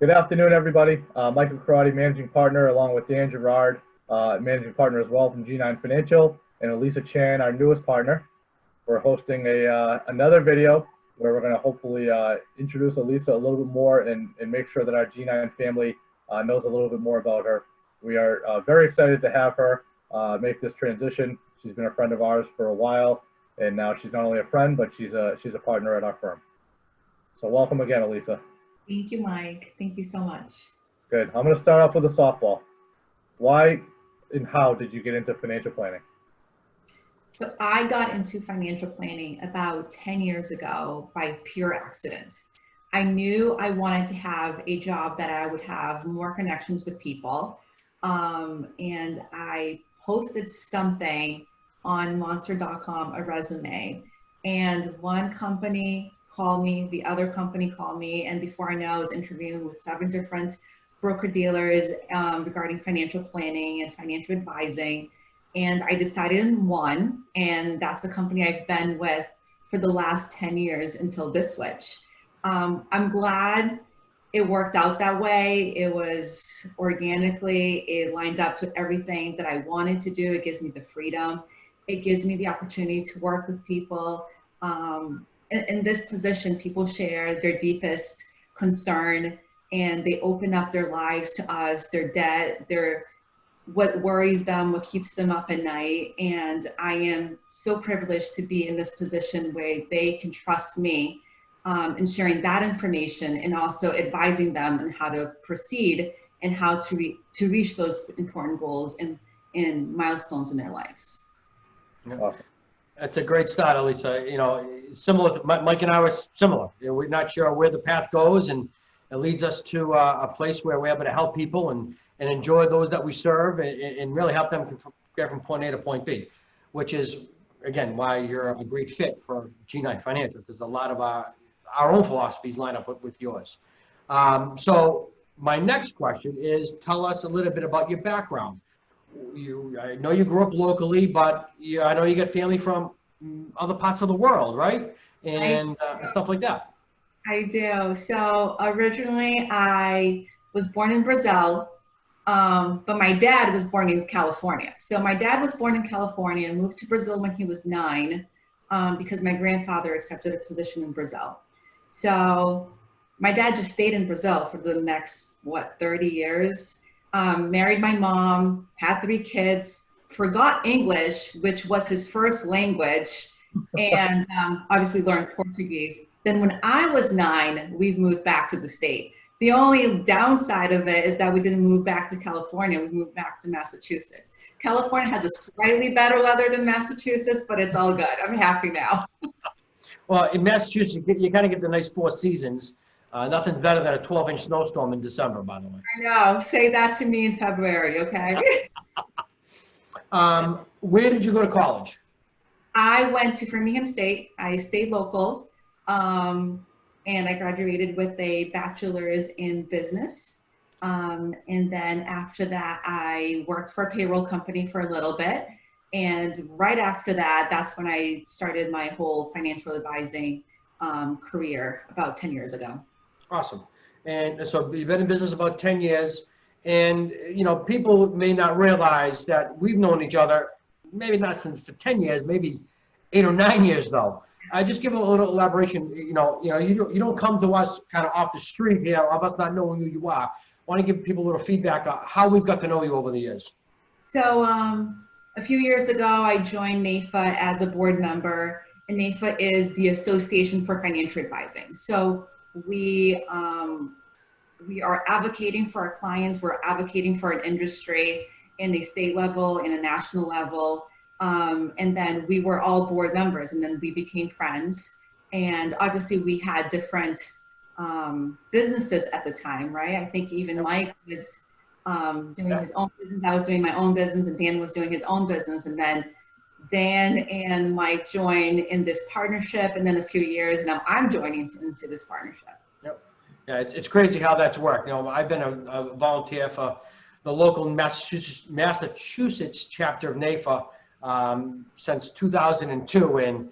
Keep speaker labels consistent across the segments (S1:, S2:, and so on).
S1: Good afternoon, everybody. Michael Karate, managing partner, along with Dan Gerard, managing partner as well from G9 Financial, and Elisa Chan, our newest partner. We're hosting another video where we're going to hopefully introduce Elisa a little bit more and make sure that our G9 family knows a little bit more about her. We are very excited to have her make this transition. She's been a friend of ours for a while, and now she's not only a friend, but she's a partner at our firm. So welcome again, Elisa.
S2: Thank you, Mike. Thank you so much.
S1: Good. I'm going to start off with a softball. Why and how did you get into financial planning?
S2: So I got into financial planning about 10 years ago by pure accident. I knew I wanted to have a job that I would have more connections with people. And I posted something on monster.com, a resume, and one company called me, the other company called me, and before I know, I was interviewing with 7 different broker-dealers regarding financial planning and financial advising. And I decided on one, and that's the company I've been with for the last 10 years until this switch. I'm glad it worked out that way. It was organically, it lined up to everything that I wanted to do. It gives me the freedom. It gives me the opportunity to work with people. In this position, people share their deepest concern and they open up their lives to us, their debt, what worries them, what keeps them up at night. And I am so privileged to be in this position where they can trust me in sharing that information and also advising them on how to proceed and how to reach those important goals and milestones in their lives.
S3: Awesome. That's a great start, Elisa. You know, similar to Mike and I were similar. You know, we're not sure where the path goes, and it leads us to a place where we're able to help people and enjoy those that we serve and really help them get from point A to point B, which is, again, why you're a great fit for G9 Financial, because a lot of our own philosophies line up with yours. So my next question is, tell us a little bit about your background. I know you grew up locally, but I know you got family from other parts of the world, right? And stuff like that.
S2: I do. So originally I was born in Brazil, but my dad was born in California. So my dad was born in California and moved to Brazil when he was 9 because my grandfather accepted a position in Brazil. So my dad just stayed in Brazil for the next, 30 years. Married my mom, had 3 kids, forgot English, which was his first language, and obviously learned Portuguese. Then when I was 9, we moved back to the state. The only downside of it is that we didn't move back to California, we moved back to Massachusetts. California has a slightly better weather than Massachusetts, but it's all good. I'm happy now.
S3: Well, in Massachusetts, you kind of get the nice 4 seasons. Nothing's better than a 12-inch snowstorm in December, by the way.
S2: I know. Say that to me in February, okay?
S3: Where did you go to college?
S2: I went to Framingham State. I stayed local, and I graduated with a bachelor's in business. And then after that, I worked for a payroll company for a little bit. And right after that, that's when I started my whole financial advising career about 10 years ago.
S3: Awesome. And so you've been in business about 10 years, and you know, people may not realize that we've known each other, maybe not since for 10 years, maybe 8 or 9 years though. I just give a little elaboration. You don't come to us kind of off the street, of us not knowing who you are. I want to give people a little feedback on how we've got to know you over the years.
S2: So a few years ago, I joined NAFA as a board member, and NAFA is the Association for Financial Advising. So we are advocating for our clients, we're advocating for an industry in a state level, in a national level, and then we were all board members, and then we became friends. And obviously we had different businesses at the time, right? I think even Mike was doing his own business, I was doing my own business, and Dan was doing his own business, and then Dan and Mike joined in this partnership, and then a few years now I'm joining into this partnership.
S3: Yep. Yeah, it's crazy how that's worked. You know, I've been a volunteer for the local Massachusetts chapter of NAFA since 2002, and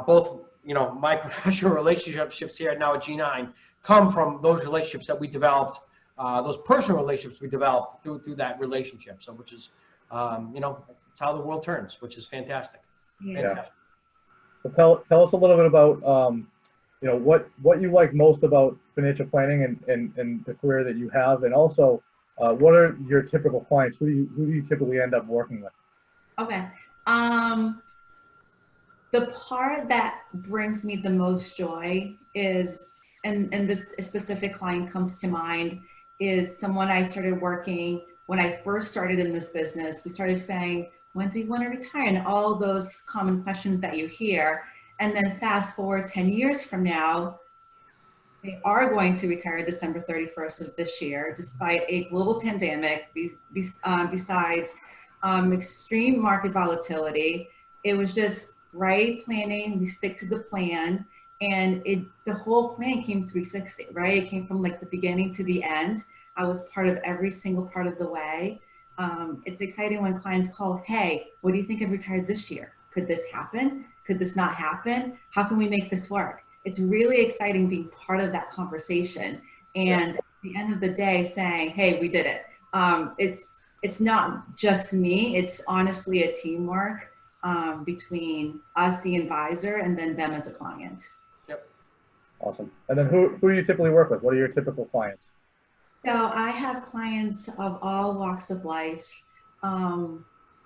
S3: both you know, my professional relationships here now at G9 come from those relationships that we developed, those personal relationships we developed through that relationship. So, which is, you know, it's how the world turns, which is fantastic.
S2: Yeah.
S3: Fantastic.
S1: So tell us a little bit about, you know, what you like most about financial planning and the career that you have, and also what are your typical clients? Who do you typically end up working with?
S2: Okay. The part that brings me the most joy is, and this specific client comes to mind, is someone I started working when I first started in this business. We started saying, when do you want to retire? And all those common questions that you hear. And then fast forward 10 years from now, they are going to retire December 31st of this year, despite a global pandemic, besides extreme market volatility. It was just right planning. We stick to the plan, and the whole plan came 360, right? It came from like the beginning to the end. I was part of every single part of the way. It's exciting when clients call, hey, what do you think of retired this year? Could this happen? Could this not happen? How can we make this work? It's really exciting being part of that conversation. And at the end of the day saying, hey, we did it. It's not just me, it's honestly a teamwork between us, the advisor, and then them as a client.
S3: Yep.
S1: Awesome. And then who do you typically work with? What are your typical clients?
S2: So I have clients of all walks of life.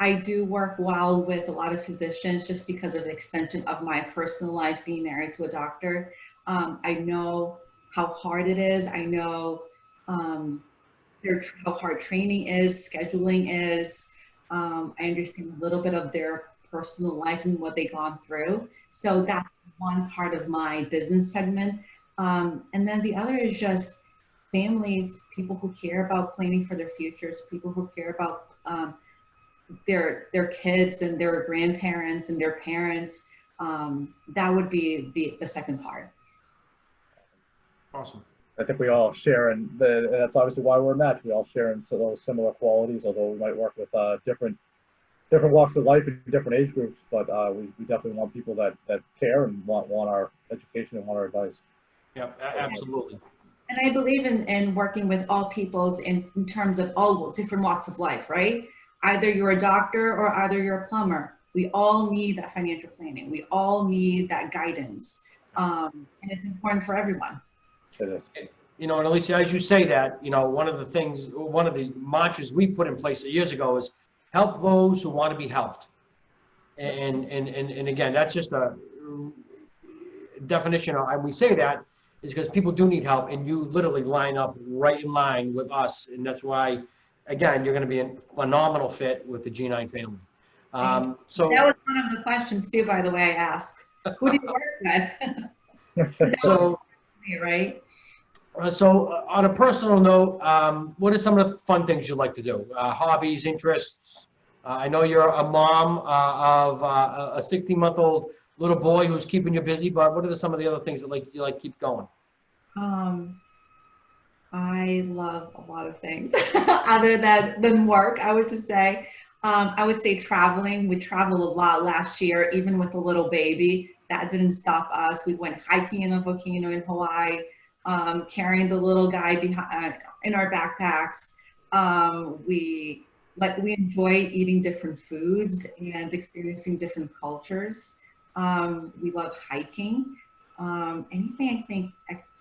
S2: I do work well with a lot of physicians just because of the extension of my personal life, being married to a doctor. I know how hard it is. I know how hard training is, scheduling is. I understand a little bit of their personal lives and what they've gone through. So that's one part of my business segment. And then the other is just families, people who care about planning for their futures, people who care about their kids and their grandparents and their parents. That would be the second part.
S3: Awesome.
S1: I think we all share, and that's obviously why we're a match. We all share in those similar qualities, although we might work with different walks of life and different age groups. But we definitely want people that care and want our education and want our advice.
S3: Yeah, absolutely.
S2: And I believe in working with all peoples in terms of all different walks of life, right? Either you're a doctor or either you're a plumber. We all need that financial planning. We all need that guidance. And it's important for everyone.
S1: It is.
S3: You know, and Elisa, as you say that, you know, one of the mantras we put in place years ago is help those who want to be helped. And again, that's just a definition of, and we say that is because people do need help, and you literally line up right in line with us. And that's why, again, you're going to be a phenomenal fit with the G9 family. So
S2: that was one of the questions too, by the way, I asked. Who do you work with?
S3: So,
S2: right?
S3: So on a personal note, what are some of the fun things you like to do? Hobbies, interests? I know you're a mom of a 16-month-old little boy who's keeping you busy, but what are some of the other things that you like keep going?
S2: I love a lot of things other than work, I would just say. I would say traveling. We traveled a lot last year, even with a little baby. That didn't stop us. We went hiking in a volcano in Hawaii, carrying the little guy behind in our backpacks. We enjoy eating different foods and experiencing different cultures. We love hiking. Anything I think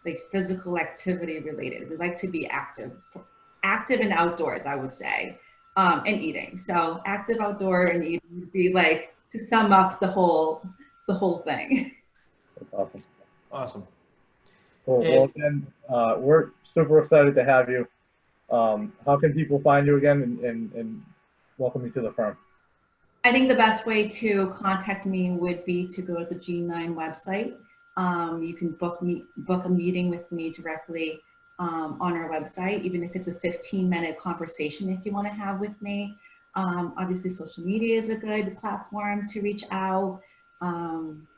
S2: like physical activity related. We like to be active and outdoors, I would say, and eating. So active, outdoor, and eating would be like to sum up the whole thing.
S1: That's awesome.
S3: Awesome.
S1: Cool. Well, again, we're super excited to have you. How can people find you again and welcome you to the firm?
S2: I think the best way to contact me would be to go to the G9 website. You can book a meeting with me directly on our website, even if it's a 15-minute conversation if you want to have with me. Obviously, social media is a good platform to reach out.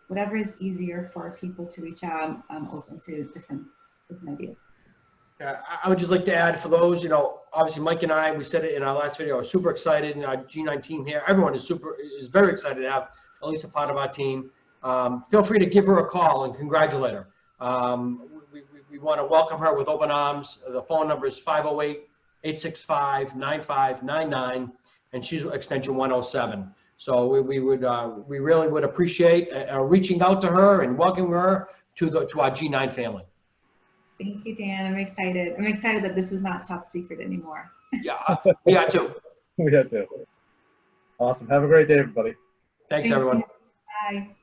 S2: Whatever is easier for people to reach out, I'm open to different ideas.
S3: I would just like to add for those, you know, obviously Mike and I, we said it in our last video, are super excited, and our G9 team here, everyone is very excited to have Elisa part of our team. feel free to give her a call and congratulate her. We want to welcome her with open arms. The phone number is 508-865-9599, and she's extension 107. So we really would appreciate reaching out to her and welcoming her to our G9 family.
S2: Thank you, Dan. I'm excited. I'm excited that this is not top secret anymore.
S3: Yeah, we are too.
S1: We have to. Awesome. Have a great day, everybody.
S3: Thanks,
S2: Thank
S3: everyone.
S2: you. Bye.